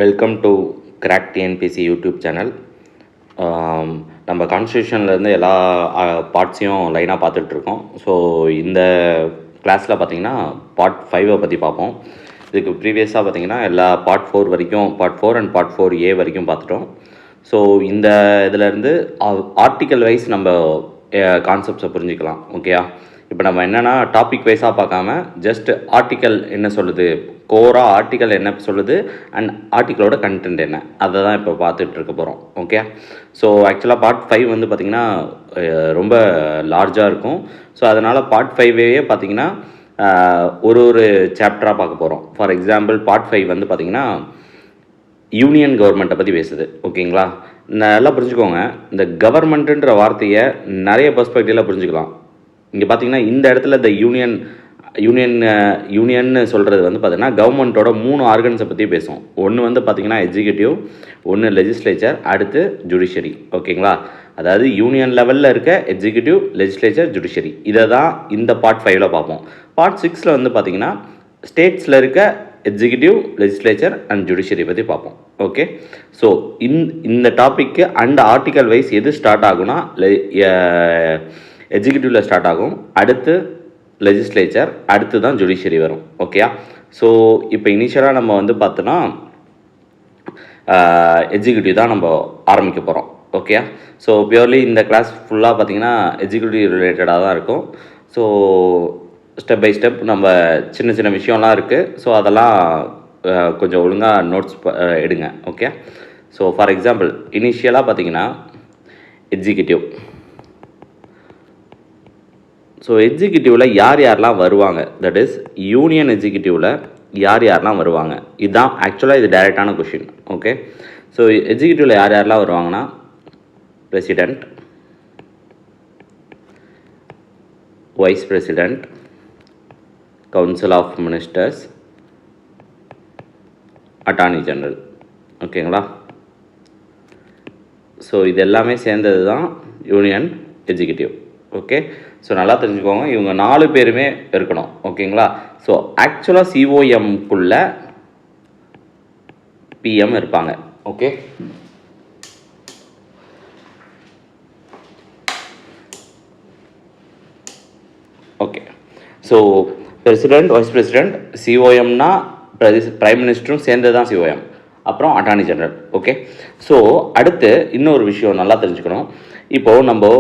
Welcome to crack TNPSC YouTube channel. நம்ம கான்ஸ்டியூஷன்லேருந்து எல்லா பார்ட்ஸையும் லைனாக பார்த்துட்ருக்கோம். ஸோ இந்த கிளாஸில் பார்த்திங்கன்னா பார்ட் 5 பற்றி பார்ப்போம். இதுக்கு ப்ரீவியஸாக பார்த்திங்கன்னா எல்லா பார்ட் 4 வரைக்கும், பார்ட் 4 அண்ட் பார்ட் 4A வரைக்கும் பார்த்துட்டோம். ஸோ இந்த இதிலேருந்து ஆர்டிக்கல் வைஸ் நம்ம கான்செப்ட்ஸை புரிஞ்சிக்கலாம். ஓகேயா? இப்போ நம்ம என்னென்னா டாபிக் வைஸாக பார்க்காம ஜஸ்ட் ஆர்டிக்கல் என்ன சொல்லுது, கோராக ஆர்டிக்கல் என்ன சொல்லுது அண்ட் ஆர்டிக்கலோட கண்டென்ட் என்ன, அதை தான் இப்போ பார்த்துட்டு இருக்க போகிறோம். ஓகே. ஸோ ஆக்சுவலாக பார்ட் 5 வந்து பார்த்திங்கன்னா ரொம்ப லார்ஜாக இருக்கும். ஸோ அதனால் பார்ட் 5 பார்த்திங்கன்னா ஒரு சாப்டராக பார்க்க போகிறோம். ஃபார் எக்ஸாம்பிள் பார்ட் 5 வந்து பார்த்திங்கன்னா யூனியன் கவர்மெண்ட்டை பற்றி பேசுது. ஓகேங்களா? நல்லா புரிஞ்சுக்கோங்க. இந்த கவர்மெண்ட்டுன்ற வார்த்தையை நிறைய பெர்ஸ்பெக்டிவில் புரிஞ்சுக்கலாம். இங்கே பார்த்தீங்கன்னா இந்த இடத்துல இந்த யூனியன்னு சொல்கிறது வந்து பார்த்திங்கன்னா கவர்மெண்ட்டோட 3 ஆர்கன்ஸை பற்றி பேசும். ஒன்று வந்து பார்த்திங்கன்னா எக்ஸிக்யூட்டிவ், ஒன்று லெஜிஸ்லேச்சர், அடுத்து ஜுடிஷரி. ஓகேங்களா? அதாவது யூனியன் லெவலில் இருக்க எக்ஸிக்யூட்டிவ், லெஜிஸ்லேச்சர், ஜுடிஷரி, இதை தான் இந்த பார்ட் 5 பார்ப்போம். பார்ட் 6 வந்து பார்த்திங்கன்னா ஸ்டேட்ஸில் இருக்க எக்ஸிக்யூட்டிவ், லெஜிஸ்லேச்சர் அண்ட் ஜுடிஷரி பற்றி பார்ப்போம். ஓகே. ஸோ இந்த டாப்பிக்கு அண்ட் ஆர்டிக்கல் வைஸ் எது ஸ்டார்ட் ஆகும்னா எக்ஸிக்யூட்டிவில் ஸ்டார்ட் ஆகும், அடுத்து லெஜிஸ்லேச்சர், அடுத்து தான் ஜுடிஷரி வரும். ஓகேயா? ஸோ இப்போ இனிஷியலாக நம்ம வந்து பார்த்தோன்னா எக்ஸிக்யூட்டிவ் தான் நம்ம ஆரம்பிக்க போகிறோம். ஓகேயா? ஸோ பியூர்லி இந்த கிளாஸ் ஃபுல்லாக பார்த்திங்கன்னா எக்ஸிக்யூட்டிவ் ரிலேட்டடாக தான் இருக்கும். ஸோ ஸ்டெப் பை ஸ்டெப் நம்ம சின்ன சின்ன விஷயம்லாம் இருக்குது. ஸோ அதெல்லாம் கொஞ்சம் ஒழுங்காக நோட்ஸ் எடுங்க. ஓகே. ஸோ ஃபார் எக்ஸாம்பிள் இனிஷியலாக பார்த்திங்கன்னா எக்ஸிக்யூட்டிவ். ஸோ எக்ஸிக்யூட்டிவில் யாரெல்லாம் வருவாங்க, தட் இஸ் யூனியன் எக்ஸிக்யூட்டிவில் யாரெல்லாம் வருவாங்க, இதுதான் ஆக்சுவலாக இது டைரெக்டான கொஷின். ஓகே. ஸோ எக்ஸிக்யூட்டிவில் யாரெல்லாம் வருவாங்கன்னா president, vice president, council of ministers, attorney general. ஓகேங்களா? ஸோ இது எல்லாமே சேர்ந்தது தான் யூனியன் எக்ஸிக்யூட்டிவ். ஓகே. ஸோ நல்லா தெரிஞ்சுக்கோங்க, இவங்க 4 பேருமே இருக்கணும். ஓகேங்களா? ஸோ ஆக்சுவலாக சிஓஎம்குள்ள பிஎம் இருப்பாங்க. Okay. Okay. So president, vice president, சிஓஎம்னா பிரைம் மினிஸ்டரும் சேர்ந்து தான் சிஓஎம், அப்புறம் அட்டார்னி ஜெனரல். ஓகே. ஸோ அடுத்து இன்னொரு விஷயம் நல்லா தெரிஞ்சுக்கணும். இப்போது நம்ம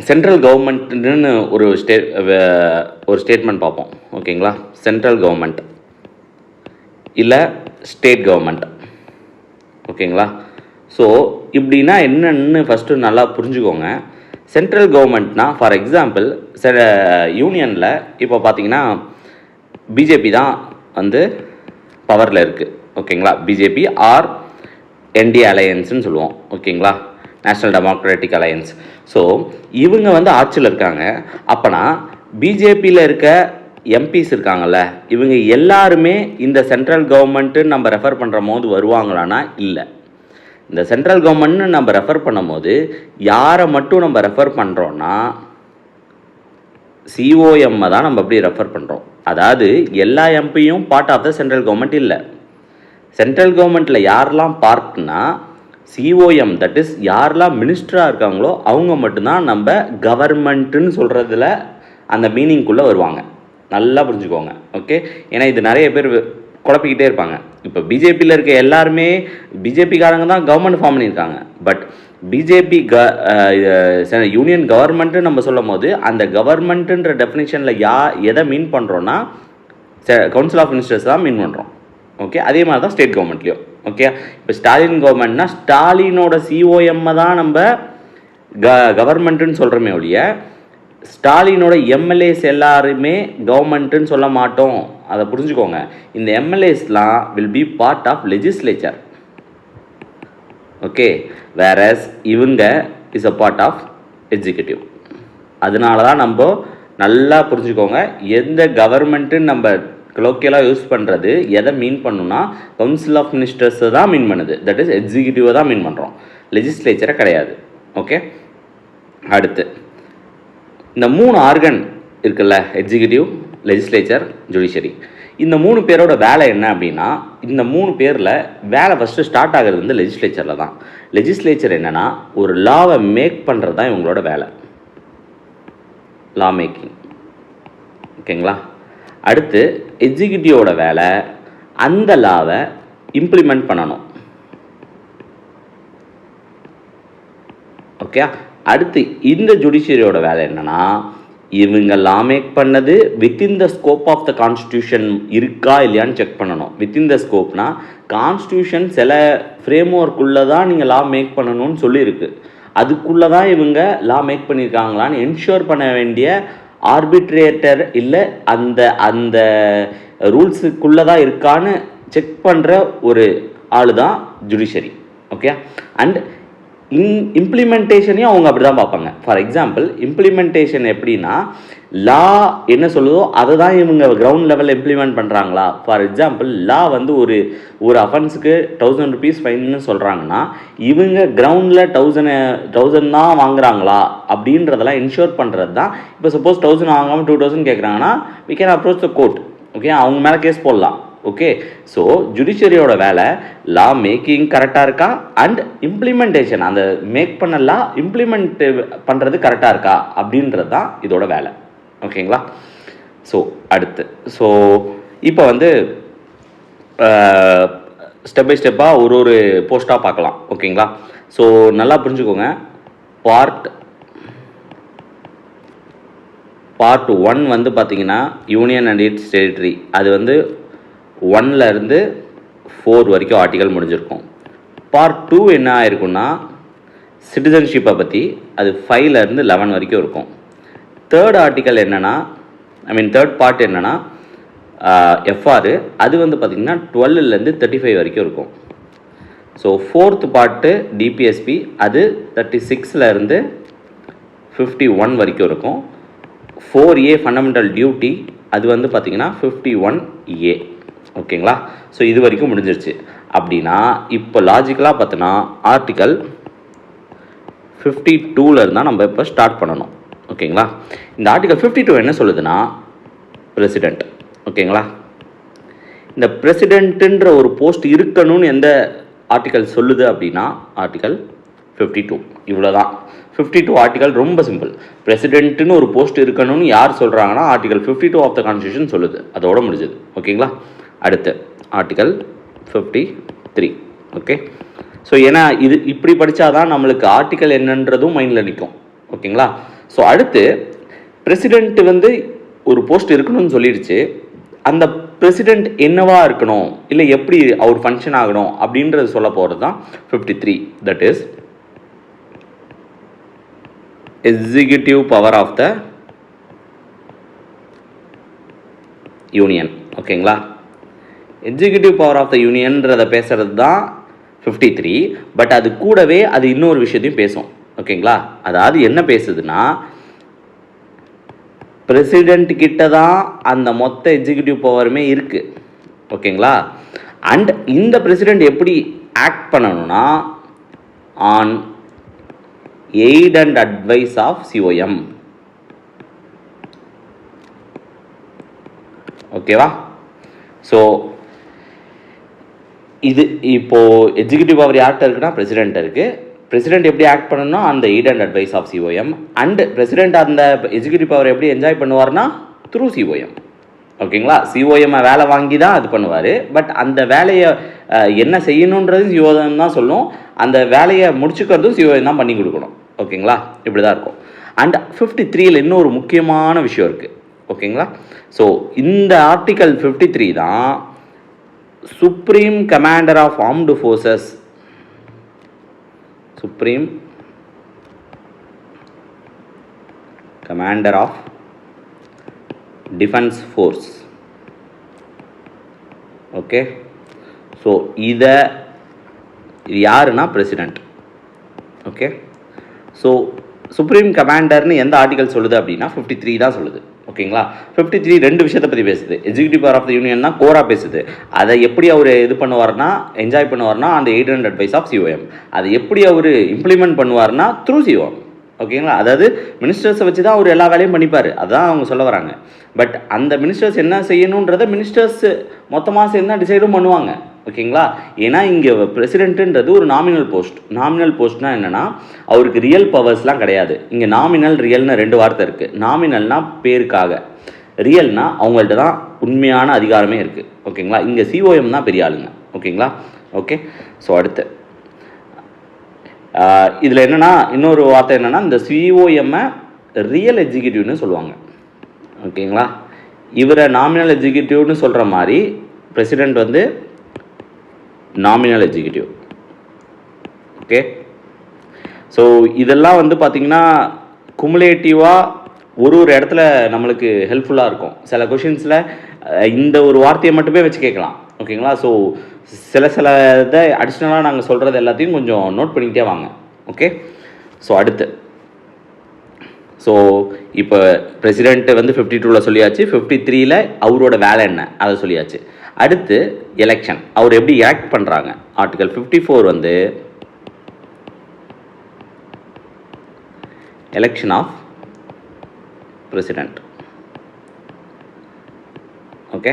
சென்ட்ரல் கவர்மெண்ட்டுன்னு ஒரு ஸ்டேட்மெண்ட் பார்ப்போம். ஓகேங்களா? சென்ட்ரல் கவர்மெண்ட் இல்லை ஸ்டேட் கவர்மெண்ட். ஓகேங்களா? ஸோ இப்படின்னா என்னன்னு ஃபஸ்ட்டு நல்லா புரிஞ்சுக்கோங்க. சென்ட்ரல் கவர்மெண்ட்னா ஃபார் எக்ஸாம்பிள் யூனியனில் இப்போ பார்த்தீங்கன்னா பிஜேபி தான் வந்து பவரில் இருக்குது. ஓகேங்களா? பிஜேபி ஆர் என்டி அலையன்ஸ்னு சொல்லுவோம். ஓகேங்களா? National democratic alliance. ஸோ இவங்க வந்து ஆட்சியில் இருக்காங்க. அப்போனா பிஜேபியில் இருக்க எம்பிஸ் இருக்காங்கல்ல, இவங்க எல்லாருமே இந்த சென்ட்ரல் கவர்மெண்ட்டு நம்ம ரெஃபர் பண்ணுற போது வருவாங்களான்னா இல்லை. இந்த சென்ட்ரல் கவர்மெண்ட்னு நம்ம ரெஃபர் பண்ணும் போது யாரை மட்டும் நம்ம ரெஃபர் பண்ணுறோன்னா சிஓஎம்மை தான் நம்ம அப்படி ரெஃபர் பண்ணுறோம். அதாவது எல்லா எம்பியும் part of the central government இல்லை. சென்ட்ரல் கவர்மெண்ட்டில் யாரெல்லாம் பார்ட்னா சிஓஎம், தட் இஸ் யாரெல்லாம் மினிஸ்டராக இருக்காங்களோ அவங்க மட்டும்தான் நம்ம கவர்மெண்ட்டுன்னு சொல்கிறதுல அந்த மீனிங்குள்ளே வருவாங்க. நல்லா புரிஞ்சுக்கோங்க. ஓகே. ஏன்னா இது நிறைய பேர் குழப்பிக்கிட்டே இருப்பாங்க. இப்போ பிஜேபியில் இருக்க எல்லாருமே பிஜேபிக்காரங்க தான் கவர்மெண்ட் ஃபார்ம் பண்ணியிருக்காங்க. பட் பிஜேபி யூனியன் கவர்மெண்ட்டு நம்ம சொல்லும் போது அந்த கவர்மெண்ட்டுன்ற டெஃபினிஷனில் எதை மீன் பண்ணுறோன்னா கவுன்சில் ஆஃப் மினிஸ்டர்ஸ் தான் மீன் பண்ணுறோம். ஓகே. அதே மாதிரி தான் ஸ்டேட் கவர்மெண்ட்லேயும். ஓகே. இப்போ ஸ்டாலின் கவர்மெண்ட்னா ஸ்டாலினோட சிஓஎம்மை தான் நம்ம கவர்மெண்ட்டுன்னு சொல்கிறோமே ஒழிய ஸ்டாலினோட எம்எல்ஏஸ் எல்லாருமே கவர்மெண்ட்டுன்னு சொல்ல மாட்டோம். அதை புரிஞ்சுக்கோங்க. இந்த எம்எல்ஏஸ்லாம் will be part of legislature. Okay. Whereas இவங்க is a part of executive. அதனால தான் நம்ம நல்லா புரிஞ்சுக்கோங்க, எந்த கவர்மெண்ட்டுன்னு நம்ம லோக்கலாக யூஸ் பண்ணுறது எதை மீன் பண்ணுன்னா கவுன்சில் ஆஃப் மினிஸ்டர்ஸை தான் மீன் பண்ணுது. தட் இஸ் எக்ஸிக்யூட்டிவை தான் மீன் பண்ணுறோம், லெஜிஸ்லேச்சரை கிடையாது. ஓகே. அடுத்து இந்த 3 ஆர்கன் இருக்குல்ல, எக்ஸிக்யூட்டிவ், லெஜிஸ்லேச்சர், ஜுடிஷரி, இந்த 3 பேரோட வேலை என்ன அப்படின்னா, இந்த 3 பேரில் வேலை ஃபஸ்ட்டு ஸ்டார்ட் ஆகிறது வந்து லெஜிஸ்லேச்சரில் தான். லெஜிஸ்லேச்சர் என்னென்னா ஒரு லாவை மேக் பண்ணுறது தான் இவங்களோட வேலை, லா மேக்கிங். ஓகேங்களா? அடுத்து எக்ஸிக்யூட்டிவோட வேலை அந்த லாவை இம்ப்ளிமெண்ட் பண்ணணும். ஓகே. அடுத்து இந்த ஜுடிஷியரியோட வேலை என்னென்னா இவங்க லா மேக் பண்ணது within the scope of the constitution இருக்கா இல்லையான்னு செக் பண்ணணும். வித்தின் த ஸ்கோப்னா கான்ஸ்டியூஷன் சில ஃப்ரேம் ஒர்க்குள்ளே தான் நீங்கள் லா மேக் பண்ணணும்னு சொல்லியிருக்கு. அதுக்குள்ளே தான் இவங்க லா மேக் பண்ணியிருக்காங்களான்னு என்ஷூர் பண்ண வேண்டிய ஆர்பிட்ரேட்டர் இல்லை அந்த அந்த ரூல்ஸுக்குள்ளே தான் இருக்கான்னு செக் பண்ணுற ஒரு ஆள் தான் ஜுடிஷரி. ஓகே. அண்ட் இம்ப்ளிமெண்டேஷனையும் அவங்க அப்படி தான் பார்ப்பாங்க. ஃபார் எக்ஸாம்பிள் இம்ப்ளிமெண்டேஷன் எப்படின்னா லா என்ன சொல்லுதோ அதை தான் இவங்க கிரவுண்ட் லெவலில் இம்ப்ளிமெண்ட் பண்ணுறாங்களா. ஃபார் எக்ஸாம்பிள் லா வந்து ஒரு அஃபென்ஸுக்கு 1000 rupees ஃபைன்னு சொல்கிறாங்கன்னா இவங்க கிரவுண்டில் 1000 தான் வாங்குறாங்களா அப்படின்றதெல்லாம் இன்ஷூர் பண்ணுறது தான். இப்போ சப்போஸ் 1000 வாங்காமல் 2000 கேட்குறாங்கன்னா we can approach the court. Okay, அவங்க மேலே கேஸ் போடலாம். ஓகே. ஸோ ஜுடிஷியரியோட வேலை லா மேக்கிங் கரெக்டாக இருக்கா அண்ட் இம்ப்ளிமெண்டேஷன் அந்த மேக் பண்ண லா இம்ப்ளிமெண்ட் பண்ணுறது கரெக்டாக இருக்கா அப்படின்றது தான் இதோட வேலை. ஓகேங்களா? ஸோ அடுத்து இப்போ வந்து ஸ்டெப் பை ஸ்டெப்பாக ஒரு போஸ்ட்டாக பார்க்கலாம். ஓகேங்களா? ஸோ நல்லா புரிஞ்சுக்கோங்க. பார்ட் 1 வந்து பார்த்தீங்கன்னா யூனியன் அண்ட் இட்ஸ் டெரிட்டரி, அது வந்து 1ல் இருந்து 4 வரைக்கும் ஆர்டிக்கல் முடிஞ்சிருக்கும். பார்ட் 2 என்ன ஆயிருக்குன்னா சிட்டிசன்ஷிப்பை பற்றி, அது 5ல் இருந்து 11 வரைக்கும் இருக்கும். தேர்ட் ஆர்டிக்கல் என்னென்னா தேர்ட் பார்ட் என்னென்னா எஃப்ஆர், அது வந்து பார்த்திங்கன்னா 12லேருந்து 35 வரைக்கும் இருக்கும். ஸோ ஃபோர்த் பார்ட்டு டிபிஎஸ்பி, அது 36ல் இருந்து 51 வரைக்கும் இருக்கும். 4A ஃபண்டமெண்டல் டியூட்டி, அது வந்து பார்த்திங்கன்னா 51A. ஓகேங்களா? ஸோ இது வரைக்கும் முடிஞ்சிருச்சு. அப்படின்னா இப்போ லாஜிக்கலாக பார்த்தோன்னா ஆர்டிக்கல் 52ல் இருந்தால் நம்ம இப்போ ஸ்டார்ட் பண்ணணும். ஓகேங்களா? இந்த ஆர்டிக்கல் 52 என்ன சொல்லுதுன்னா பிரசிடெண்ட். ஓகேங்களா? இந்த பிரசிடெண்ட்டுன்ற ஒரு போஸ்ட் இருக்கணும்னு எந்த ஆர்டிக்கல் சொல்லுது அப்படின்னா ஆர்டிக்கல் 52. இவ்வளோ தான். 52 ஆர்டிக்கல் ரொம்ப சிம்பிள். பிரசிடெண்ட்டுன்னு ஒரு போஸ்ட் இருக்கணும்னு யார் சொல்கிறாங்கன்னா ஆர்டிக்கல் 52 ஆஃப் த கான்ஸ்டியூஷன் சொல்லுது. அதோட முடிஞ்சது. ஓகேங்களா? அடுத்து ஆர்டிக்கல் 53. ஓகே. ஸோ ஏன்னா இது இப்படி படித்தாதான் நம்மளுக்கு ஆர்டிக்கல் என்னன்றதும் மைண்டில் நிற்கும். ஓகேங்களா? ஸோ அடுத்து பிரசிடெண்ட் வந்து ஒரு போஸ்ட் இருக்கணும்னு சொல்லிடுச்சு. அந்த பிரசிடெண்ட் என்னவா இருக்கணும் இல்லை எப்படி அவர் ஃபங்க்ஷன் ஆகணும் அப்படின்றது சொல்ல போகிறது தான் 53. That is executive power of the union. ஓகேங்களா? எக்ஸிக்யூட்டிவ் பவர் ஆஃப் த யூனியன்றதை பேசுகிறது தான் 53. பட் அது கூடவே அது இன்னொரு விஷயத்தையும் பேசும். ஓகேங்களா? அதாவது என்ன பேசுதுன்னா பிரசிடெண்ட் கிட்ட தான் அந்த மொத்த எக்ஸிக்யூட்டிவ் பவருமே இருக்குது. ஓகேங்களா? அண்ட் இந்த பிரசிடெண்ட் எப்படி ஆக்ட் பண்ணணும்னா on aid and advice of COM. ஓகேவா? ஸோ இது இப்போது எக்ஸிக்யூட்டிவ் பவர் யார்கிட்ட இருக்குன்னா பிரசிடெண்ட் இருக்குது. பிரசிடெண்ட் எப்படி ஆக்ட் பண்ணணும்னா அந்த aid and advice of COM. And president அந்த எக்ஸிக்யூட்டிவ் பவர் எப்படி என்ஜாய் பண்ணுவார்னா த்ரூ COM. ஓகேங்களா? COM வேலை வாங்கி தான் அது பண்ணுவார். பட் அந்த வேலையை என்ன செய்யணுன்றது COM தான் சொல்லும். அந்த வேலையை முடிச்சுக்கிறதும் COM தான் பண்ணி கொடுக்கணும். ஓகேங்களா? இப்படி தான் இருக்கும். அண்ட் 53ல் இன்னொரு முக்கியமான விஷயம் இருக்குது. ஓகேங்களா? ஸோ இந்த ஆர்டிக்கல் 53 தான் supreme commander of armed forces, supreme commander of defence force. Okay. So இது யாருன்னா பிரசிடெண்ட். ஓகே. ஸோ சுப்ரீம் கமாண்டர்னு எந்த ஆர்டிக்கல் சொல்லுது அப்படின்னா 53 தான் சொல்லுது. ஓகேங்களா? 53 2 விஷயத்தை பற்றி பேசுது. Executive power of the union தான் கோராக பேசுது. அதை எப்படி அவர் இது பண்ணுவார்னா என்ஜாய் பண்ணுவார்னா அந்த aid and advice of COM. அதை எப்படி அவர் இம்ப்ளிமெண்ட் பண்ணுவார்னா த்ரூ COM. ஓகேங்களா. அதாவது மினிஸ்டர்ஸை வச்சு தான் அவர் எல்லா வேலையும் பண்ணிப்பார், அதுதான் அவங்க சொல்ல வராங்க. பட் அந்த மினிஸ்டர்ஸ் என்ன செய்யணுன்றதை மினிஸ்டர்ஸ் மொத்தமாக சேர்ந்து தான் டிசைடும் பண்ணுவாங்க, ஓகேங்களா. ஏன்னா இங்கே பிரசிடென்ட்டுன்றது ஒரு நாமினல் போஸ்ட். நாமினல் போஸ்ட்னா என்னென்னா அவருக்கு ரியல் பவர்ஸ்லாம் கிடையாது. இங்கே நாமினல் ரியல்னு 2 வார்த்தை இருக்குது. நாமினல்னால் பேருக்காக, ரியல்னா அவங்கள்ட்ட தான் உண்மையான அதிகாரமே இருக்குது, ஓகேங்களா. இங்கே சிஓஎம் தான் பெரிய ஆளுங்க, ஓகேங்களா. ஓகே, ஸோ அடுத்து இதில் என்னென்னா இன்னொரு வார்த்தை என்னென்னா இந்த சிஓஎம்மை ரியல் எக்ஸிக்யூட்டிவ்னு சொல்லுவாங்க, ஓகேங்களா. இவரை நாமினல் எக்ஸிக்யூட்டிவ்னு சொல்கிற மாதிரி பிரசிடெண்ட் வந்து நாமினல் எக்ஸிக்யூட்டிவ். ஓகே, ஸோ இதெல்லாம் வந்து பார்த்திங்கன்னா குமுலேட்டிவாக ஒரு இடத்துல நம்மளுக்கு ஹெல்ப்ஃபுல்லாக இருக்கும். சில கொஷின்ஸில் இந்த ஒரு வார்த்தையை மட்டுமே வச்சு கேட்கலாம், ஓகேங்களா. ஸோ சில இதை அடிஷ்னலாக நாங்கள் சொல்கிறது எல்லாத்தையும் கொஞ்சம் நோட் பண்ணிக்கிட்டே வாங்க, ஓகே. ஸோ அடுத்து ஸோ இப்போ பிரசிடெண்ட்டு வந்து 52ல் சொல்லியாச்சு, 53ல் அவரோட வேலை என்ன அதை சொல்லியாச்சு. அடுத்து எலெக்ஷன், அவர் எப்படி ஆக்ட் பண்ணுறாங்க. ஆர்டிகல் 54 வந்து election of president. Okay,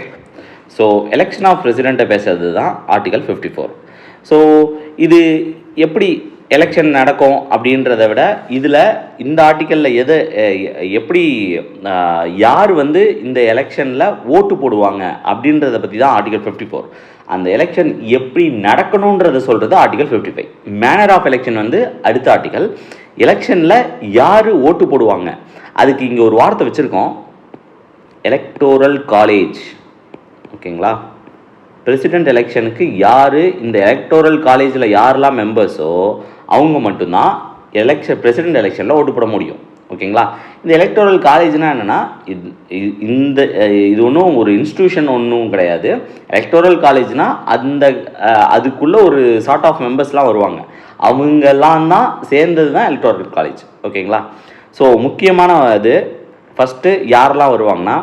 so election of பிரசிடெண்ட்டை பேசுறது தான் ஆர்டிகல் 54. ஸோ இது எப்படி எலெக்ஷன் நடக்கும் அப்படின்றத விட இதில் இந்த ஆர்டிக்கலில் எப்படி யார் வந்து இந்த எலெக்ஷனில் ஓட்டு போடுவாங்க அப்படின்றத பற்றி தான் ஆர்டிகல் 54. அந்த எலெக்ஷன் எப்படி நடக்கணுன்றதை சொல்கிறது ஆர்டிகல் 55. மேனர் ஆஃப் எலெக்ஷன் வந்து அடுத்த ஆர்டிகல். எலெக்ஷனில் யார் ஓட்டு போடுவாங்க அதுக்கு இங்கே ஒரு வார்த்தை வச்சுருக்கோம், எலக்டோரல் காலேஜ், ஓகேங்களா. பிரசிடெண்ட் எலெக்ஷனுக்கு யார் இந்த எலக்டோரல் காலேஜில் யாரெல்லாம் மெம்பர்ஸோ அவங்க மட்டும்தான் பிரசிடெண்ட் எலெக்ஷனில் ஓட்டு போட முடியும், ஓகேங்களா. இந்த எலக்டோரல் காலேஜ்னால் என்னென்னா இது ஒன்றும் ஒரு இன்ஸ்டியூஷன் ஒன்றும் கிடையாது. எலக்டோரல் காலேஜ்னால் அதுக்குள்ளே ஒரு சார்ட் ஆஃப் மெம்பர்ஸ்லாம் வருவாங்க, அவங்கெல்லாம் தான் சேர்ந்தது தான் எலக்டோரல் காலேஜ், ஓகேங்களா. ஸோ முக்கியமான இது ஃபஸ்ட்டு யாரெல்லாம் வருவாங்கன்னா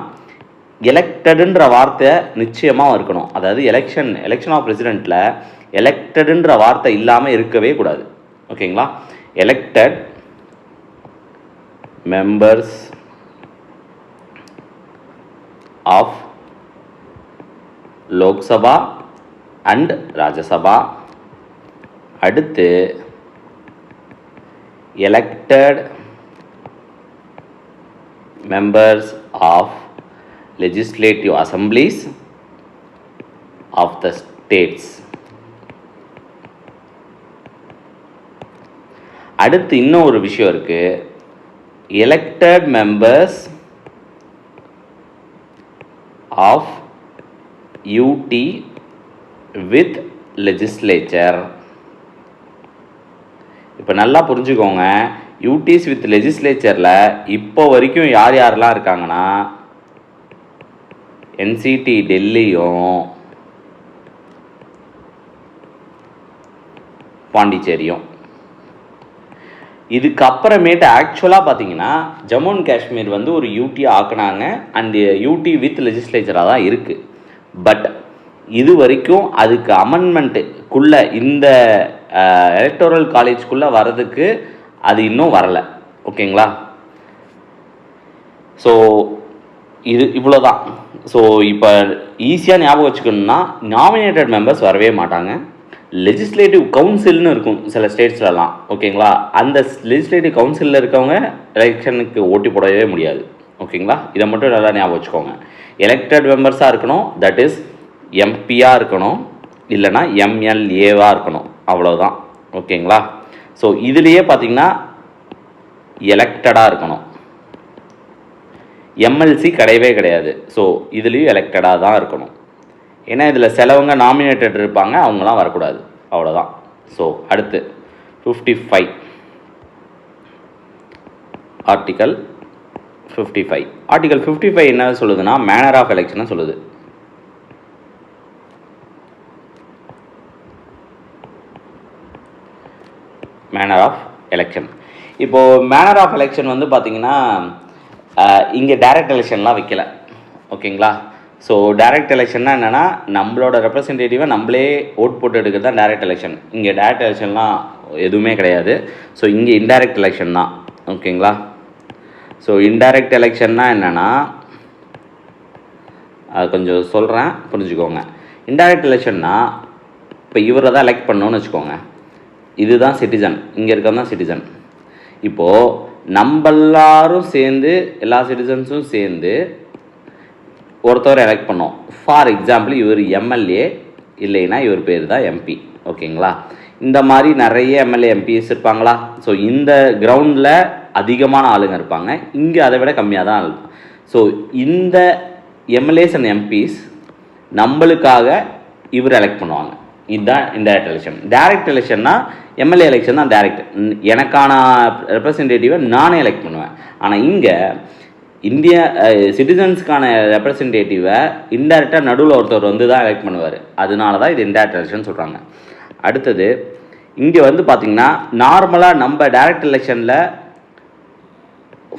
எலெக்டடுன்ற வார்த்தை நிச்சயமாக இருக்கணும். அதாவது எலெக்ஷன் ஆஃப் பிரசிடெண்ட்டில் எலெக்டடுன்ற வார்த்தை இல்லாமல் இருக்கவே கூடாது, ஓகேங்களா. Elected members of Lok Sabha and Rajya Sabha. அடுத்து elected members of legislative assemblies of the states. அடுத்து இன்னும் ஒரு விஷயம் இருக்கு, elected members of UT with legislature. இப்போ நல்லா புரிஞ்சுக்கோங்க, யூடிஸ் வித் லெஜிஸ்லேச்சரில் இப்போ வரைக்கும் யார் யாரெல்லாம் இருக்காங்கன்னா என்சிடி டெல்லியும் பாண்டிச்சேரியும். இதுக்கப்புறமேட்டு ஆக்சுவலாக பார்த்தீங்கன்னா ஜம்மு அண்ட் காஷ்மீர் வந்து ஒரு யூடி ஆக்குனாங்க, அண்ட் யூடி வித் லெஜிஸ்லேச்சராக தான் இருக்குது. பட் இது வரைக்கும் அதுக்கு அமெண்ட்மெண்ட்டுக்குள்ளே இந்த எலக்டோரல் காலேஜ்குள்ளே வர்றதுக்கு அது இன்னும் வரலை, ஓகேங்களா. ஸோ இது இவ்வளோ தான். ஸோ இப்போ ஈஸியாக ஞாபகம் வச்சுக்கணுன்னா நாமினேட்டட் மெம்பர்ஸ் வரவே மாட்டாங்க. லெஜிஸ்லேட்டிவ் கவுன்சில்னு இருக்கும் சில ஸ்டேட்ஸ்லலாம், ஓகேங்களா. அந்த லெஜிஸ்லேட்டிவ் கவுன்சிலில் இருக்கவங்க எலெக்ஷனுக்கு ஓட்டு போடவே முடியாது, ஓகேங்களா. இதை மட்டும் நல்லா ஞாபகம் வச்சுக்கோங்க. எலெக்டட் மெம்பர்ஸாக இருக்கணும், தட் இஸ் எம்பியாக இருக்கணும், இல்லைனா எம்எல்ஏவாக இருக்கணும், அவ்வளோதான், ஓகேங்களா. ஸோ இதுலேயே பார்த்தீங்கன்னா எலெக்டடாக இருக்கணும், எம்எல்சி கிடையவே கிடையாது. ஸோ இதுலேயும் எலெக்டடாக தான் இருக்கணும். ஏன்னா இதில் சிலவங்க நாமினேட்டட் இருப்பாங்க, அவங்களாம் வரக்கூடாது, அவ்வளோதான். ஸோ அடுத்து 55 ஆர்டிக்கல் 55. ஆர்டிக்கல் 55 என்ன சொல்லுதுன்னா மேனர் ஆஃப் எலெக்ஷனை சொல்லுது. Manner of election. இப்போது மேனர் ஆஃப் எலெக்ஷன் வந்து பார்த்திங்கன்னா இங்கே டைரக்ட் எலெக்ஷன்லாம் வைக்கல, ஓகேங்களா. ஸோ டைரக்ட் எலெக்ஷன்னா என்னென்னா நம்மளோட ரெப்ரசன்டேட்டிவை நம்மளே ஓட் போட்டு எடுக்கிறது தான் டைரக்ட் எலெக்ஷன். இங்கே டைரக்ட் எலெக்ஷன்லாம் எதுவுமே கிடையாது. ஸோ இங்கே இன்டைரக்ட் எலெக்ஷன் தான், ஓகேங்களா. ஸோ இன்டைரக்ட் எலெக்ஷன்னா என்னென்னா, அது கொஞ்சம் சொல்கிறேன் புரிஞ்சுக்கோங்க. இன்டைரக்ட் எலெக்ஷன்னா இப்போ இவரை தான் எலெக்ட் பண்ணோன்னு வச்சுக்கோங்க. இதுதான் சிட்டிசன், இங்கே இருக்கிறது தான் சிட்டிசன். இப்போது நம்ம எல்லாரும் சேர்ந்து, எல்லா சிட்டிசன்ஸும் சேர்ந்து ஒருத்தவரை எலெக்ட் பண்ணோம். ஃபார் எக்ஸாம்பிள் இவர் எம்எல்ஏ, இல்லைன்னா இவர் பேர் தான் எம்பி. ஓகேங்களா. இந்த மாதிரி நிறைய எம்எல்ஏ எம்பிஸ் இருப்பாங்களா. ஸோ இந்த கிரவுண்டில் அதிகமான ஆளுங்க இருப்பாங்க, இங்கே அதை விட கம்மியாக தான் இருக்கும். ஸோ இந்த எம்எல்ஏஸ் அண்ட் எம்பிஸ் நம்மளுக்காக இவர் எலெக்ட் பண்ணுவாங்க. இதுதான் இன்டைரக்ட் எலெக்ஷன். டைரக்ட் எலெக்ஷன்னா எம்எல்ஏ எலெக்ஷன் தான் டைரக்ட், எனக்கான ரெப்ரசன்டேட்டிவை நானே எலெக்ட் பண்ணுவேன். ஆனால் இங்கே இந்திய சிட்டிசன்ஸ்க்கான ரெப்ரசன்டேட்டிவை இன்டைரக்டாக நடுவில் ஒருத்தர் வந்து தான் எலெக்ட் பண்ணுவார். அதனால தான் இது இன்டைரக்ட் எலெக்ஷன் சொல்கிறாங்க. அடுத்தது இங்கே வந்து பார்த்திங்கன்னா நார்மலாக நம்ம டைரக்ட் எலெக்ஷனில்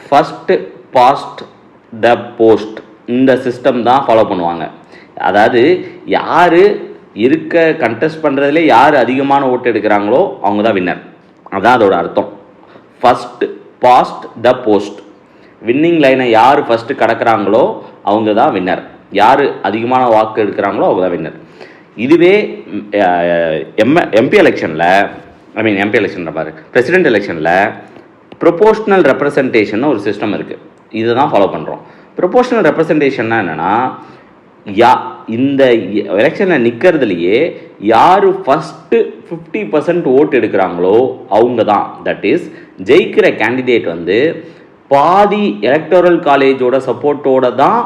ஃபஸ்ட்டு பாஸ்ட் த போஸ்ட் இந்த சிஸ்டம் தான் ஃபாலோ பண்ணுவாங்க. அதாவது யார் இருக்க கண்டெஸ்ட் பண்ணுறதுலே யார் அதிகமான ஓட்டு எடுக்கிறாங்களோ அவங்க தான் வின்னர். அதான் அதோட அர்த்தம். First past the post, winning லைனை யார் ஃபஸ்ட்டு கடக்கிறாங்களோ அவங்க தான் வின்னர். யார் அதிகமான வாக்கு எடுக்கிறாங்களோ அவங்க தான் வின்னர். இதுவே எம்பி எலெக்ஷனில், எம்பி எலெக்ஷனில் பாரு, பிரசிடென்ட் எலெக்ஷனில் ப்ரொபோஷ்னல் ரெப்ரசன்டேஷன் ஒரு சிஸ்டம் இருக்குது. இதை தான் ஃபாலோ பண்ணுறோம். ப்ரொபோஷ்னல் ரெப்ரசன்டேஷன்னா என்னென்னா, இந்த எலெக்ஷனில் நிற்கிறதுலையே யார் ஃபஸ்ட்டு 50% ஓட்டு எடுக்கிறாங்களோ அவங்க தான், தட் இஸ் ஜெயிக்கிற கேண்டிடேட் வந்து பாதி எலக்டோரல் காலேஜோட சப்போர்ட்டோடு தான்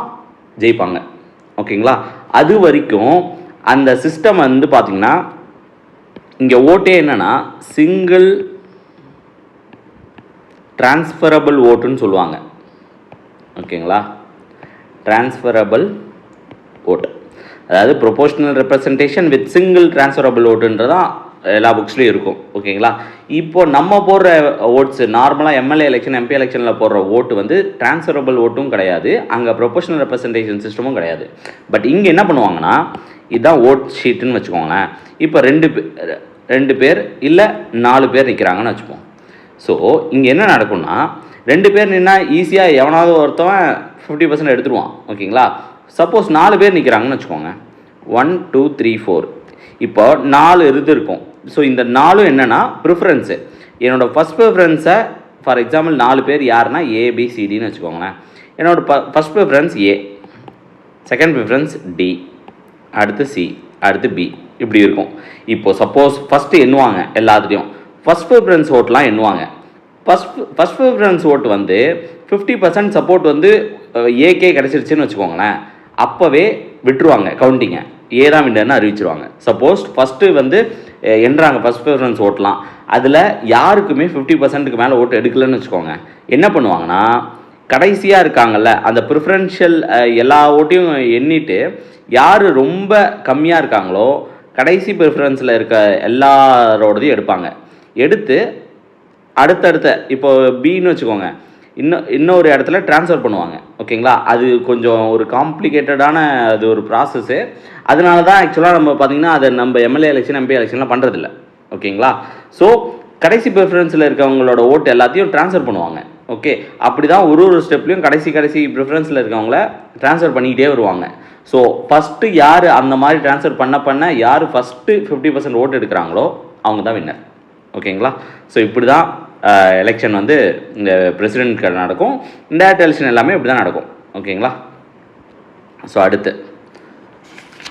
ஜெயிப்பாங்க. ஓகேங்களா. அது வரைக்கும் அந்த சிஸ்டம் வந்து பார்த்திங்கன்னா இங்கே ஓட்டே என்னென்னா சிங்கிள் டிரான்ஸ்ஃபரபிள் ஓட்டுன்னு சொல்லுவாங்க. ஓகேங்களா. டிரான்ஸ்ஃபரபிள் ஓட்டு, அதாவது proportional representation with single transferable ஓட்டுன்றதான் எல்லா புக்ஸ்லேயும் இருக்கும். ஓகேங்களா. இப்போ நம்ம போடுற ஓட்ஸு நார்மலாக எம்எல்ஏ எலெக்ஷன், எம்பி எலெக்ஷனில் போடுற ஓட்டு வந்து டிரான்ஸ்ஃபரபிள் ஓட்டும் கிடையாது, அங்கே ப்ரொபோஷ்னல் ரெப்ரசன்டேஷன் சிஸ்டமும் கிடையாது. பட் இங்கே என்ன பண்ணுவாங்கன்னா, இதுதான் ஓட் ஷீட்டுன்னு வச்சுக்கோங்களேன். இப்போ ரெண்டு பேர் இல்லை 4 பேர் நிற்கிறாங்கன்னு வச்சுப்போம். ஸோ இங்கே என்ன நடக்கும்னா, 2 பேர் நின்னா ஈஸியாக எவனாவது ஒருத்தவன் 50% எடுத்துருவான். ஓகேங்களா. சப்போஸ் 4 பேர் நிற்கிறாங்கன்னு வச்சுக்கோங்க, 1 2 3 4, இப்போ 4 இருக்கும். ஸோ இந்த 4 என்னென்னா ப்ரிஃபரன்ஸு. என்னோடய ஃபஸ்ட் ப்ரிஃபரன்ஸை ஃபார் எக்ஸாம்பிள் 4 பேர் யாருன்னா ஏபிசிடின்னு வச்சுக்கோங்களேன். என்னோடய ஃபஸ்ட் ப்ரிஃபரன்ஸ் ஏ, செகண்ட் ப்ரிஃபரன்ஸ் டி, அடுத்து சி, அடுத்து பி, இப்படி இருக்கும். இப்போது சப்போஸ் ஃபஸ்ட்டு எண்ணுவாங்க எல்லாத்துலேயும், ஃபஸ்ட் ப்ரிஃபரன்ஸ் ஓட்டெலாம் எண்ணுவாங்க. ஃபஸ்ட் ப்ரிஃபரன்ஸ் ஓட்டு வந்து 50% சப்போர்ட் வந்து ஏகே கிடச்சிருச்சுன்னு வச்சுக்கோங்களேன், அப்போவே விட்டுருவாங்க கவுண்டிங்கை, ஏ தான் வின்னர்னு அறிவிச்சிருவாங்க. சப்போஸ் ஃபஸ்ட்டு வந்து எண்ணுறாங்க ஃபஸ்ட் ப்ரிஃபரன்ஸ் ஓட்டலாம், அதில் யாருக்குமே 50%க்கு மேலே ஓட்டு எடுக்கலன்னு வச்சுக்கோங்க, என்ன பண்ணுவாங்கன்னா கடைசியாக இருக்காங்கல்ல அந்த ப்ரிஃபரன்ஷியல் எல்லா ஓட்டையும் எண்ணிட்டு யார் ரொம்ப கம்மியாக இருக்காங்களோ கடைசி ப்ரிஃபரன்ஸில் இருக்க எல்லாரோடதையும் எடுப்பாங்க. எடுத்து அடுத்தடுத்த இப்போ பின்னு வச்சுக்கோங்க, இன்னொரு இடத்துல ட்ரான்ஸ்ஃபர் பண்ணுவாங்க. ஓகேங்களா. அது கொஞ்சம் ஒரு காம்ப்ளிகேட்டடான அது ஒரு ப்ராசஸ்ஸு. அதனால தான் ஆக்சுவலாக நம்ம பார்த்திங்கன்னா அதை நம்ம எம்எல்ஏ எலெக்ஷன், எம்பி எலெக்ஷன்லாம் பண்ணுறதில்ல. ஓகேங்களா. ஸோ கடைசி ப்ரிஃபரன்ஸில் இருக்கவங்களோட ஓட்டு எல்லாத்தையும் ட்ரான்ஸ்ஃபர் பண்ணுவாங்க. ஓகே. அப்படி தான் ஒரு ஸ்டெப்லையும் கடைசி ப்ரிஃபரன்ஸில் இருக்கவங்கள ட்ரான்ஸ்ஃபர் பண்ணிக்கிட்டே வருவாங்க. ஸோ ஃபஸ்ட்டு யார் அந்த மாதிரி ட்ரான்ஸ்ஃபர் பண்ண யார் ஃபஸ்ட்டு 50% ஓட்டு எடுக்கிறாங்களோ அவங்க தான் வின்னர். ஓகேங்களா. ஸோ இப்படி தான் எலெக்ஷன் வந்து இந்த பிரசிடென்ட்க்கு நடக்கும். இன்டைரக்ட் எலெக்ஷன் எல்லாமே இப்படி தான் நடக்கும். ஓகேங்களா. ஸோ அடுத்து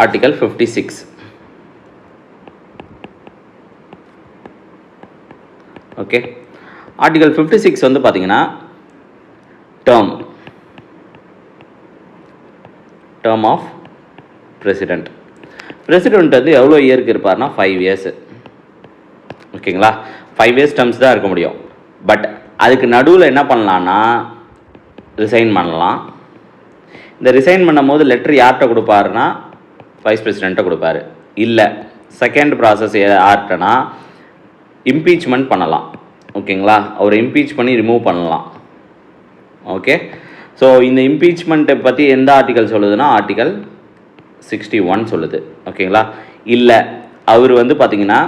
ஆர்டிகல் 56. ஓகே. ஆர்டிகல் 56 வந்து பார்த்தீங்கன்னா டேர்ம் ஆஃப் பிரசிடெண்ட் வந்து எவ்வளோ இயருக்கு இருப்பார்னா 5 இயர்ஸு. ஓகேங்களா. 5 இயர்ஸ் டேர்ம்ஸ் தான் இருக்க முடியும். பட் அதுக்கு நடுவில் என்ன பண்ணலான்னா ரிசைன் பண்ணலாம். இந்த ரிசைன் பண்ணும்போது லெட்டர் யார்கிட்ட கொடுப்பாருன்னா வைஸ் பிரசிடெண்ட்டை கொடுப்பாரு. இல்லை செகண்ட் ப்ராசஸ் யார்கிட்டனா இம்பீச்மெண்ட் பண்ணலாம். ஓகேங்களா. அவரை இம்பீச் பண்ணி ரிமூவ் பண்ணலாம். ஓகே. ஸோ இந்த இம்பீச்மெண்ட்டை பற்றி எந்த ஆர்டிக்கல் சொல்லுதுன்னா ஆர்டிக்கல் 61 சொல்லுது. ஓகேங்களா. இல்லை அவர் வந்து பார்த்திங்கன்னா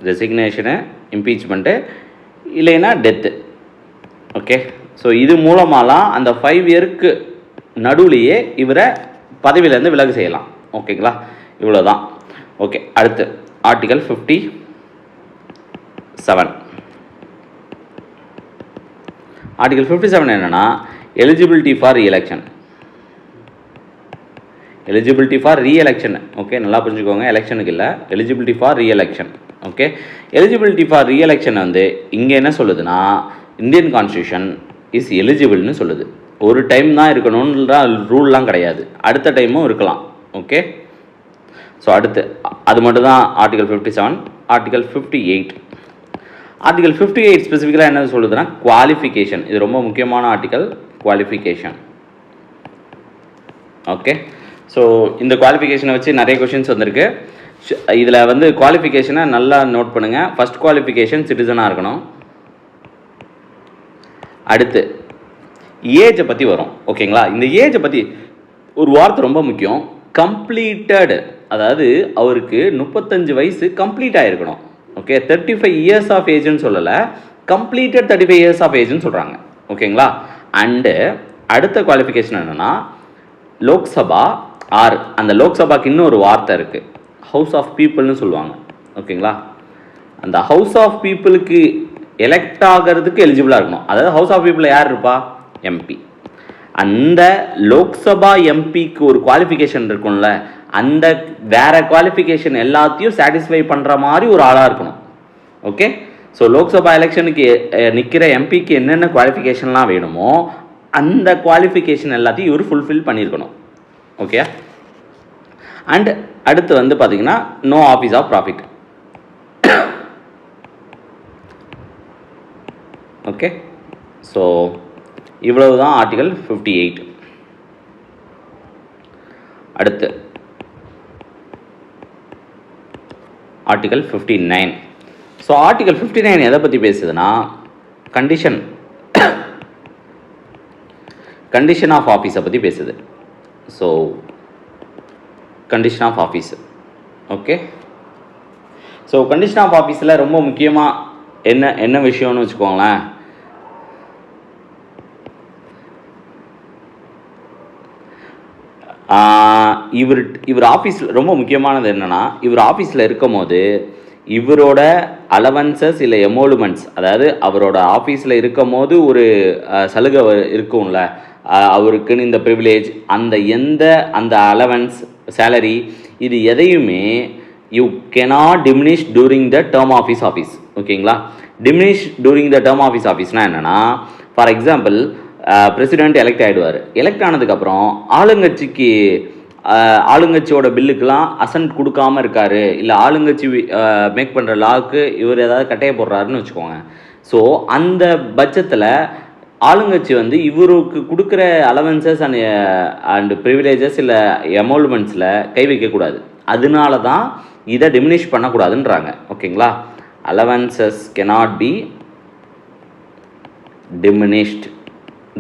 ரெசிக்னேஷனு, இம்பீச்மெண்ட்டு, இல்லைன்னா டெத்து. ஓகே, ஸோ இது மூலமாலாம் அந்த 5 இயருக்கு நடுவுலையே இவரை பதவியிலேருந்து விலகு செய்யலாம். ஓகேங்களா, இவ்வளோ தான். ஓகே, அடுத்து ஆர்டிகல் 57. ஆர்டிகல் 57 என்னென்னா eligibility for re-election. Eligibility for re-election. Okay, நல்லா புரிஞ்சுக்கோங்க, எலெக்ஷனுக்கு இல்லை, eligibility for re-election. Okay, eligibility for re-election வந்து இங்கே என்ன சொல்லுதுன்னா, இந்தியன் கான்ஸ்டியூஷன் இஸ் எலிஜிபிள்னு சொல்லுது. ஒரு டைம் தான் இருக்கணுன்ற ரூல்லாம் கிடையாது, அடுத்த டைமும் இருக்கலாம். ஓகே, ஸோ அடுத்து அது மட்டும் தான் ஆர்டிகல் 57. ஆர்டிகல் 58. ஆர்டிகல் 58 ஸ்பெசிஃபிக்கலாக என்ன சொல்லுதுன்னா குவாலிஃபிகேஷன். இது ரொம்ப முக்கியமான ஆர்டிகல், குவாலிஃபிகேஷன். ஓகே, ஸோ இந்த குவாலிஃபிகேஷனை வச்சு நிறைய கொஷின்ஸ் வந்திருக்கு. இதில் வந்து குவாலிஃபிகேஷனை நல்லா நோட் பண்ணுங்கள். ஃபஸ்ட் குவாலிஃபிகேஷன் சிட்டிசனாக இருக்கணும். அடுத்து ஏஜை பற்றி வரும். ஓகேங்களா, இந்த ஏஜை பற்றி ஒரு வார்த்தை ரொம்ப முக்கியம், கம்ப்ளீட்டட். அதாவது அவருக்கு 35 வயசு கம்ப்ளீட் ஆகிருக்கணும். ஓகே, 35 இயர்ஸ் ஆஃப் ஏஜ்னு சொல்லலை, கம்ப்ளீட்டட் 35 இயர்ஸ் ஆஃப் ஏஜ்னு சொல்கிறாங்க. ஓகேங்களா, அண்டு அடுத்த குவாலிஃபிகேஷன் என்னென்னா லோக்சபா ஆர் அந்த லோக்சபாக்கு இன்னொரு வார்த்தை இருக்குது, ஹவுஸ் ஆஃப் பீப்புள்னு சொல்லுவாங்க. ஓகேங்களா, அந்த ஹவுஸ் ஆஃப் பீப்புளுக்கு எலெக்ட் ஆகிறதுக்கு எலிஜிபிளாக இருக்கணும். அதாவது ஹவுஸ் ஆஃப் பீப்புளில் யார் இருப்பா? எம்பி. அந்த லோக்சபா எம்பிக்கு ஒரு குவாலிஃபிகேஷன் இருக்கும்ல, அந்த வேற குவாலிஃபிகேஷன் எல்லாத்தையும் சாட்டிஸ்ஃபை பண்ணுற மாதிரி ஒரு ஆளாக இருக்கணும். ஓகே, ஸோ லோக்சபா எலெக்ஷனுக்கு நிற்கிற எம்பிக்கு என்னென்ன குவாலிஃபிகேஷன்லாம் வேணுமோ அந்த குவாலிஃபிகேஷன் எல்லாத்தையும் இவர் ஃபுல்ஃபில் பண்ணியிருக்கணும். ஓகே, அண்ட் அடுத்து வந்து பார்த்தீங்கன்னா no office of profit. Okay, so இவ்வளவு தான் ஆர்டிகல் 58. அடுத்து ஆர்டிகல் 59. ஸோ ஆர்டிகல் 59 எதை பற்றி பேசுதுன்னா கண்டிஷன் ஆஃப் ஆஃபீஸை பற்றி பேசுது. So condition of office. Okay, so condition of ஆஃபீஸில் ரொம்ப முக்கியமாக என்ன விஷயம்னு வச்சுக்கோங்களேன், இவர் ஆஃபீஸில் ரொம்ப முக்கியமானது என்னென்னா, இவர் ஆஃபீஸில் இருக்கும் போது இவரோட அலவன்சஸ் இல்லை எமோலுமெண்ட்ஸ், அதாவது அவரோட ஆஃபீஸில் இருக்கும் போது ஒரு சலுகை இருக்கும்ல, அவருக்குன்னு இந்த ப்ரிவிலேஜ், அந்த அலவன்ஸ், சேலரி, இது எதையுமே you cannot diminish during the term of his office. ஓகேங்களா, diminish during the term of his ஆஃபீஸ்னால் என்னென்னா, ஃபார் எக்ஸாம்பிள் பிரசிடெண்ட் எலெக்ட் ஆகிடுவார். எலெக்ட் ஆனதுக்கப்புறம் ஆளுங்கட்சியோட பில்லுக்கெலாம் அசன்ட் கொடுக்காமல் இருக்கார், இல்லை ஆளுங்கட்சி மேக் பண்ணுற லாவுக்கு இவர் ஏதாவது கட்டையை போடுறாருன்னு வச்சுக்கோங்க. ஸோ அந்த பட்சத்தில் ஆளுங்கட்சி வந்து இவருக்கு கொடுக்குற அலவன்சஸ் அண்ட் ப்ரிவிலேஜஸ் இல்லை எமோல்மெண்ட்ஸில் கை வைக்கக்கூடாது. அதனால தான் இதை டிமினிஷ் பண்ணக்கூடாதுன்றாங்க. ஓகேங்களா, allowances cannot be diminished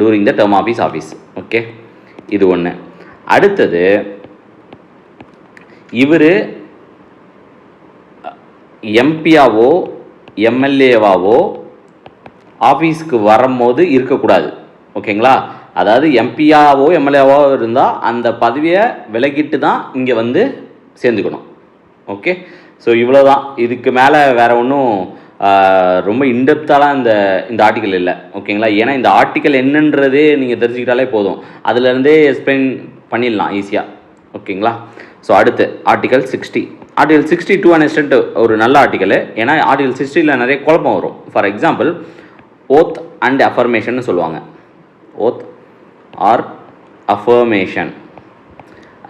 during the term of his office. Okay, இது ஒன்று. அடுத்தது இவர் எம்பியாவோ எம்எல்ஏவாவோ ஆஃபீஸ்க்கு வரும்போது இருக்கக்கூடாது. ஓகேங்களா, அதாவது எம்பியாவோ எம்எல்ஏவோ இருந்தால் அந்த பதவியை விலகிட்டு தான் இங்கே வந்து சேர்ந்துக்கணும். ஓகே, ஸோ இவ்வளோ தான். இதுக்கு மேலே வேறு ஒன்றும் ரொம்ப இன்டெப்த்தாலாம் இந்த ஆர்டிக்கல் இல்லை. ஓகேங்களா, ஏன்னா இந்த ஆர்டிக்கல் என்னன்றதே நீங்கள் தெரிஞ்சுக்கிட்டாலே போதும், அதுலேருந்தே எக்ஸ்பிளைன் பண்ணிடலாம் ஈஸியாக. ஓகேங்களா, ஸோ அடுத்து ஆர்டிகல் 60. ஆர்டிகல் 62 அண்ட் எக்ஸ்டென்ட் ஒரு நல்ல ஆர்டிக்கல். ஏன்னா ஆர்டிகல் 60ல் நிறைய குழப்பம் வரும். For example oath and affirmation சொல்லுவாங்க. ஓத் ஆர் அஃபர்மேஷன்,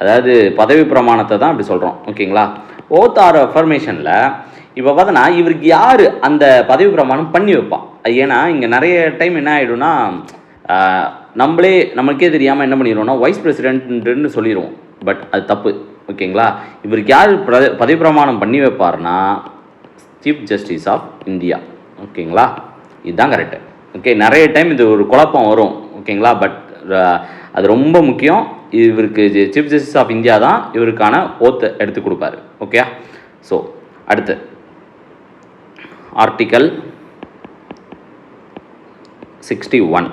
அதாவது பதவி பிரமாணத்தை தான் அப்படி சொல்கிறோம். ஓகேங்களா, ஓத் ஆர் அஃபர்மேஷனில் இப்போ பார்த்தோன்னா இவருக்கு யார் அந்த பதவி பிரமாணம் பண்ணி வைப்பான். ஏன்னா இங்கே நிறைய டைம் என்ன ஆகிடும்னா, நம்மளுக்கே தெரியாமல் என்ன பண்ணிடுவோம்னா வைஸ் பிரசிடென்ட்னு சொல்லிடுவோம். பட் அது தப்பு. ஓகேங்களா, இவருக்கு யார் பதவி பிரமாணம் பண்ணி வைப்பார்னா சீஃப் ஜஸ்டிஸ் ஆஃப் இந்தியா. ஓகேங்களா, இதுதான் கரெக்டு. ஓகே, நிறைய டைம் இது ஒரு குழப்பம் வரும். ஓகேங்களா, பட் அது ரொம்ப முக்கியம். இவருக்கு சீஃப் ஜஸ்டிஸ் ஆஃப் இந்தியா தான் இவருக்கான ஓத்தை எடுத்து கொடுப்பாரு. ஓகே, ஸோ அடுத்து ஆர்டிக்கல் 61.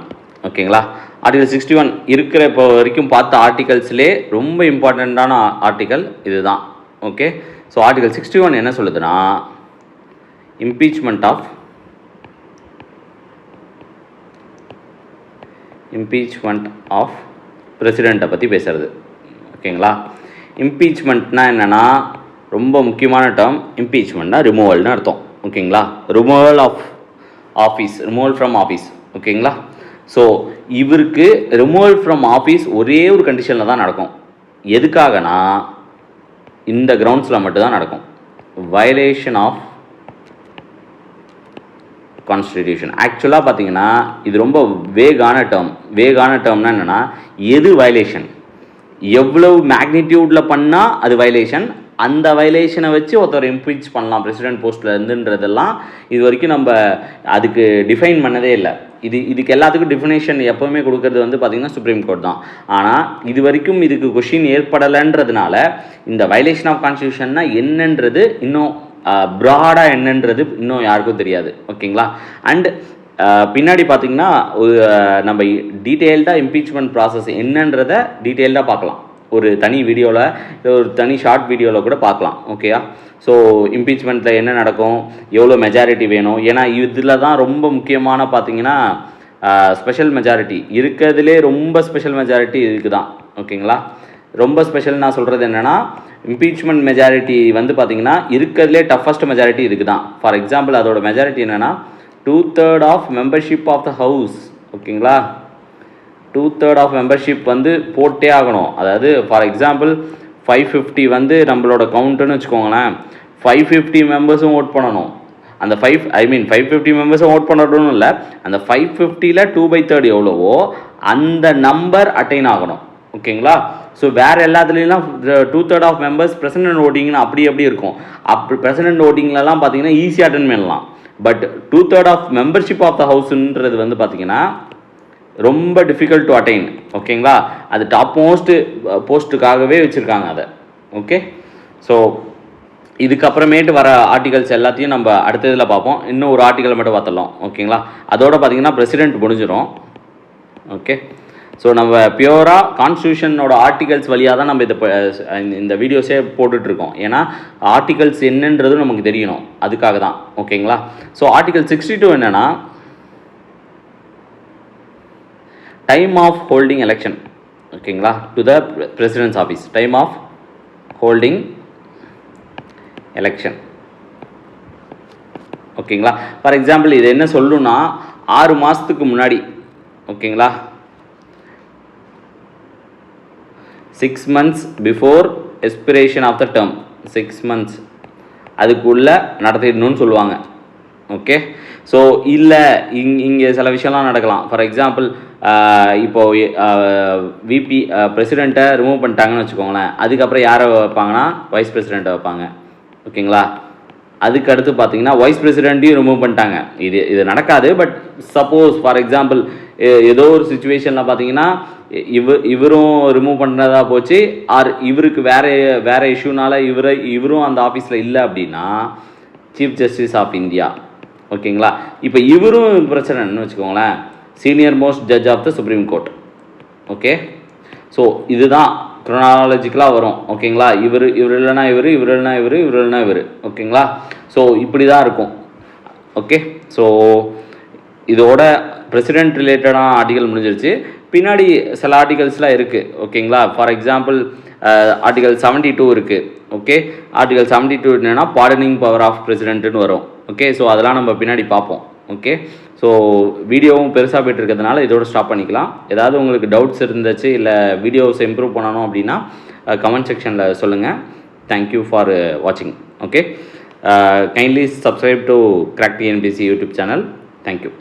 ஓகேங்களா, ஆர்டிகல் 61 இருக்கிற இப்போ வரைக்கும் பார்த்த ஆர்டிகல்ஸ்லேயே ரொம்ப இம்பார்ட்டண்ட்டான ஆர்டிக்கல் இதுதான். ஓகே, ஸோ ஆர்டிகல் 61 என்ன சொல்லுதுன்னா, இம்பீச்மெண்ட் ஆஃப் பிரசிடெண்ட்டை பற்றி பேசுகிறது. ஓகேங்களா, இம்பீச்மெண்ட்னா என்னென்னா ரொம்ப முக்கியமான டேர்ம். இம்பீச்மெண்ட்னா ரிமூவல்னு அர்த்தம். ஓகேங்களா, ரிமூவல் ஃப்ரம் ஆஃபீஸ். ஓகேங்களா, ஸோ இவருக்கு ரிமூவல் ஃப்ரம் ஆஃபீஸ் ஒரே ஒரு கண்டிஷனில் தான் நடக்கும். எதுக்காகனா இந்த கிரவுண்ட்ஸில் மட்டும்தான் நடக்கும். Violation of constitution. ஆக்சுவலாக பார்த்தீங்கன்னா இது ரொம்ப வேகான டேர்ம்னா என்னென்னா, எது வயலேஷன், எவ்வளவு மேக்னிடியூடில் பண்ணால் அது வயலேஷன், அந்த வயலேஷனை வச்சு ஒருத்தர் இம்பீச் பண்ணலாம் பிரசிடென்ட் போஸ்ட்டில் இருந்துன்றதெல்லாம் இது வரைக்கும் நம்ம அதுக்கு டிஃபைன் பண்ணதே இல்லை. இதுக்கு எல்லாத்துக்கும் டிஃபினேஷன் எப்போவுமே கொடுக்கறது வந்து பார்த்திங்கன்னா சுப்ரீம் கோர்ட் தான். ஆனால் இது வரைக்கும் இதுக்கு கொஷின் ஏற்படலைன்றதுனால இந்த வயலேஷன் ஆஃப் கான்ஸ்டியூஷன்னா என்னன்றது இன்னும் ப்ராடாக என்னன்றது இன்னும் யாருக்கும் தெரியாது. ஓகேங்களா, அண்ட் பின்னாடி பார்த்திங்கன்னா நம்ம டீட்டெயில்டாக இம்பீச்மெண்ட் ப்ராசஸ் என்னன்றதை டீட்டெயில்டாக பார்க்கலாம். ஒரு தனி வீடியோவில், ஒரு தனி ஷார்ட் வீடியோவில் கூட பார்க்கலாம். ஓகேயா, ஸோ இம்பீச்மெண்ட்டில் என்ன நடக்கும், எவ்வளோ மெஜாரிட்டி வேணும், ஏன்னா இதில் தான் ரொம்ப முக்கியமான பார்த்தீங்கன்னா ஸ்பெஷல் மெஜாரிட்டி இருக்கிறதுலே ரொம்ப ஸ்பெஷல் மெஜாரிட்டி இதுக்கு தான். ஓகேங்களா, ரொம்ப ஸ்பெஷல் நான் சொல்கிறது என்னென்னா, இம்பீச்மெண்ட் மெஜாரிட்டி வந்து பார்த்திங்கன்னா இருக்கிறதுலே டஃபஸ்ட் மெஜாரிட்டி இதுக்கு தான். ஃபார் எக்ஸாம்பிள் அதோட மெஜாரிட்டி என்னென்னா 2/3 of membership of the house. ஓகேங்களா, 2/3 ஆஃப் மெம்பர்ஷிப் வந்து போட்டே ஆகணும். அதாவது ஃபார் எக்ஸாம்பிள் 550 வந்து நம்மளோட கவுண்ட்டுன்னு வச்சுக்கோங்களேன், 550 மெம்பர்ஸும் ஓட் பண்ணணும். அந்த 550 மெம்பர்ஸும் ஓட் பண்ணணும்னு இல்லை, அந்த 550ல் 2/3 எவ்வளவோ அந்த நம்பர் அட்டைன் ஆகணும். ஓகேங்களா, ஸோ வேறு எல்லாத்துலேயும் 2/3 ஆஃப் மெம்பர்ஸ் பிரசிடென்ட் ஓட்டிங்னு அப்படி இருக்கும். பிரசிடென்ட் ஓட்டிங்லலாம் பார்த்தீங்கன்னா ஈஸியாக அட்டன் பண்ணலாம். But 2/3 of membership of the ஹவுஸ்ன்றது வந்து பார்த்தீங்கன்னா ரொம்ப டிஃபிகல்ட் டு அட்டைன். ஓகேங்களா, அது டாப் மோஸ்ட் போஸ்ட்டுக்காகவே வச்சுருக்காங்க அதை. ஓகே, ஸோ இதுக்கப்புறமேட்டு வர ஆர்டிகல்ஸ் எல்லாத்தையும் நம்ம அடுத்த இதில் பார்ப்போம். இன்னும் ஒரு ஆர்டிக்கல் மட்டும் பார்த்துடலாம். ஓகேங்களா, அதோட பார்த்திங்கன்னா பிரசிடென்ட் முடிஞ்சிடும். ஓகே, ஸோ நம்ம பியூராக கான்ஸ்டியூஷனோட ஆர்டிகல்ஸ் வழியாக தான் நம்ம இந்த வீடியோஸே போட்டுட்ருக்கோம். ஏன்னா ஆர்டிகல்ஸ் என்னன்றது நமக்கு தெரியணும், அதுக்காக தான். ஓகேங்களா, ஸோ ஆர்டிகல் 62 என்னென்னா, டைம் ஆஃப் ஹோல்டிங் எலெக்ஷன். ஓகேங்களா, to the president's office, time of holding election. ஓகேங்களா, ஃபார் எக்ஸாம்பிள் இது என்ன சொல்லணும்னா 6 மாதத்துக்கு முன்னாடி. ஓகேங்களா, 6 months before expiration of the term, 6 months அதுக்குள்ளே நடத்திடணும்னு சொல்லுவாங்க. ஓகே, ஸோ இல்லை இங்கே சில விஷயம்லாம் நடக்கலாம். ஃபார் எக்ஸாம்பிள் இப்போது விபி பிரசிடெண்ட்டை ரிமூவ் பண்ணிட்டாங்கன்னு வச்சுக்கோங்களேன், அதுக்கப்புறம் யாரை வைப்பாங்கன்னா வைஸ் பிரசிடெண்ட்டை வைப்பாங்க. ஓகேங்களா, அதுக்கடுத்து பார்த்தீங்கன்னா வைஸ் பிரசிடெண்ட்டையும் ரிமூவ் பண்ணிட்டாங்க. இது நடக்காது, பட் சப்போஸ் ஃபார் எக்ஸாம்பிள் ஏதோ ஒரு சுச்சுவேஷனில் பார்த்தீங்கன்னா இவரும் ரிமூவ் பண்ணுறதா போச்சு, ஆர் இவருக்கு வேறு இஷ்யூனால இவரும் அந்த ஆஃபீஸில் இல்லை அப்படின்னா சீஃப் ஜஸ்டிஸ் ஆஃப் இந்தியா. ஓகேங்களா, இப்போ இவரும் பிரச்சனைன்னு வச்சுக்கோங்களேன், senior most judge of the supreme court. Okay, so இதுதான் க்ரோனாலஜிக்கலாக வரும். ஓகேங்களா, இவர் இல்லைனா இவர் இல்லைனா இவர். ஓகேங்களா, ஸோ இப்படி தான் இருக்கும். ஓகே, ஸோ இதோட பிரசிடென்ட் ரிலேட்டடான ஆர்டிகல் முடிஞ்சிருச்சு. பின்னாடி சில ஆர்டிகல்ஸ்லாம் இருக்குது. ஓகேங்களா, ஃபார் எக்ஸாம்பிள் ஆர்டிகல் 72 இருக்குது. ஓகே, ஆர்டிகல் 72 என்னென்னா பார்டனிங் பவர் ஆஃப் பிரசிடென்ட்னு வரும். ஓகே, ஸோ அதெல்லாம் நம்ம பின்னாடி பார்ப்போம். ஓகே, ஸோ வீடியோவும் பெருசாக போய்ட்டு இருக்கிறதுனால இதோட ஸ்டாப் பண்ணிக்கலாம். ஏதாவது உங்களுக்கு டவுட்ஸ் இருந்துச்சு, இல்லை வீடியோஸ் இம்ப்ரூவ் பண்ணணும் அப்படின்னா கமெண்ட் செக்ஷனில் சொல்லுங்கள். தேங்க்யூ ஃபார் வாட்சிங். Okay, kindly subscribe to crack TNPSC YouTube channel. Thank you.